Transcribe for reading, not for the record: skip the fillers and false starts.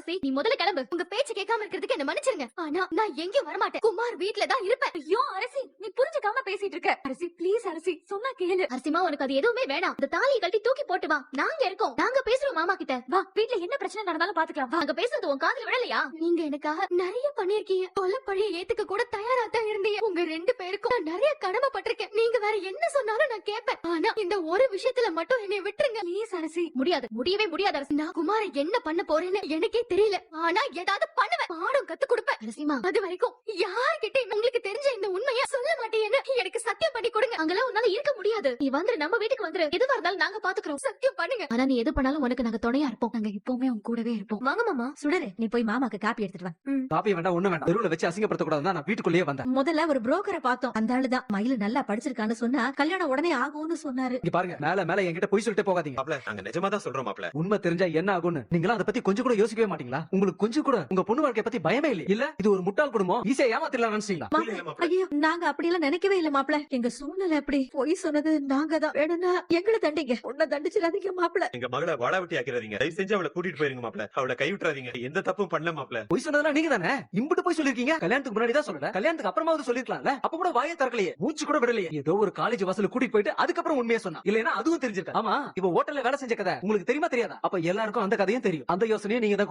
அரசி, நீ முதல்ல கிளம்பு. உங்க பேச்சு கேட்காம இருக்கிறதுக்கு என்ன மன்னிச்சிருங்க. ஆனா நான் எங்கேயும் வரமாட்டேன். குமார் வீட்ல தான் இருப்பேன். ஐயோ அரசி, நீ புரிஞ்சுக்காம பேசிட்டு இருக்க. அரசி ப்ளீஸ் அரசி, சொன்னா கேளு. அரசிமா, உனக்கு அது எதுவுமே வேணாம். இந்த தாலியை கழட்டி தூக்கி போட்டு வா. நாங்க இருக்கோம். நாங்க பேசுறோம் மாமா கிட்ட. வா, வீட்ல என்ன பிரச்சனை நடந்தாலும் பாத்துக்கலாம். நாங்க பேசுறது உன் காதுல விடலையா? நீங்க எனக்காக நிறைய பண்ணிருக்கீங்க. கொலை பழிய ஏத்துக்க கூட தயாரா தான் இருந்தீங்க. உங்க 2 பேருக்கும் நான் நிறைய கடமைப்பட்டிருக்கேன். நீங்க வேற என்ன சொன்னாலும் நான் கேட்பேன். ஆனா இந்த ஒரு விஷயத்துல மட்டும் என்னை விட்டுருங்க. ப்ளீஸ் அரசி. முடியாது, முடியவே முடியாது அரசி. நான் குமார என்ன பண்ண போறேன்னு எனக்கே தெரியல. ஆனா ஏதாவது பண்ணுவேன். பாடம் கத்து கொடுப்பேன். அரசிமா, அது வரைக்கும் யார்கிட்ட உங்களுக்கு தெரிஞ்ச இந்த உண்மையை சொல்ல மாட்டேன்னு எனக்கு சத்தியம் பண்ணி கொடுங்க. அங்கெல்லாம் உன்னால இருக்க முடியாது. நீ வந்துரு, நம்ம வீட்டுக்கு வந்துரு. எதுவா இருந்தாலும் நாங்க பாத்துக்கிறோம். சத்தியம் பண்ணுங்க. ஆனா நீ எது பண்ணாலும் உனக்கு நாங்க துணையா இருப்போம். நாங்க எப்பவுமே உன் கூடவே இருப்போம். வாங்க மாமா. சுடரு, நீ போய் மாமாக்கு காப்பி எடுத்துட்டு வா. காப்பி வேண்டாம், ஒண்ணு வேண்டாம். தெருவுல வச்சு அசிங்கப்படுத்த கூடாதுன்னா நான் வீட்டுக்குள்ளேயே வந்தேன். முதல்ல ஒரு புரோக்கரை பார்த்தோம். அந்த ஆளுதான் மயிலு நல்லா படிச்சிருக்கான்னு சொன்னா கல்யாணம் உடனே ஆகும்னு சொன்னாரு. இங்க பாருங்க, மேல என்கிட்ட போய் சொல்லிட்டே போகாதீங்க. மாப்ள, நாங்க நிஜமா தான் சொல்றோம் மாப்ள. உண்மை தெரிஞ்சா என்ன ஆகும்னு நீங்களா அதை பத்தி கொஞ்சம் கூட யோசிக்கவே மாட்டீங்களா? உங்களுக்கு கொஞ்சம் கூட உங்க பொண்ணு வாழ்க்கைய பத்தி பயமே இல்ல. இல்ல இது ஒரு முட்டாள் குடும்பம், ஈஸியா ஏமாத்திடலாம் நினைச்சீங்களா? ஐயோ, நாங்க அப்படி எல்லாம் நினைக்கவே இல்ல மாப்பிள. எங்க சூழ்நிலை அப்படி. பொய் சொன்னது நாங்க தான். வேணும்னா எங்களை தண்டிங்க, உன்னை தண்டிச்சிடாதீங்க மாப்பிள. எங்க மகளை வாழ விட்டு ஆக்கிறாதீங்க. தயவு செஞ்சு அவளை கூட்டிட்டு போயிருங்க மாப்ள. அவளை கை விட்டுறாதீங்க. எந்த தப்பும் பண்ணல மாப்ள. போய் சொன்னதெல்லாம் நீங்க தானே. இம்புட்டு போய் சொல்லிருக்கீங்க. கல்யாணத்துக்கு முன்னாடி தான் சொல்லல, கல்யாணத்துக்கு அப்புறமாவது சொல்லிருக்கலாம்ல. அப்ப கூட வாயை திறக்கலையே, மூச்சு கூட விடலையே. ஏதோ ஒரு காலேஜ் வாசல் கூட்டிட்டு போயிட்டு அதுக்கப்புறம் உண்மையை சொன்னா. இல்லைன்னா அதுவும் தெரிஞ்சிருக்க. ஆமா, இவ ஹோட்டல்ல வேலை செஞ்ச கதை உங்களுக்கு தெரியுமா தெரியாதா? அப்ப எல்லாருக்கும் அந்த கதையும் தெரியும். அந்த யோசனையை நீங்க தான்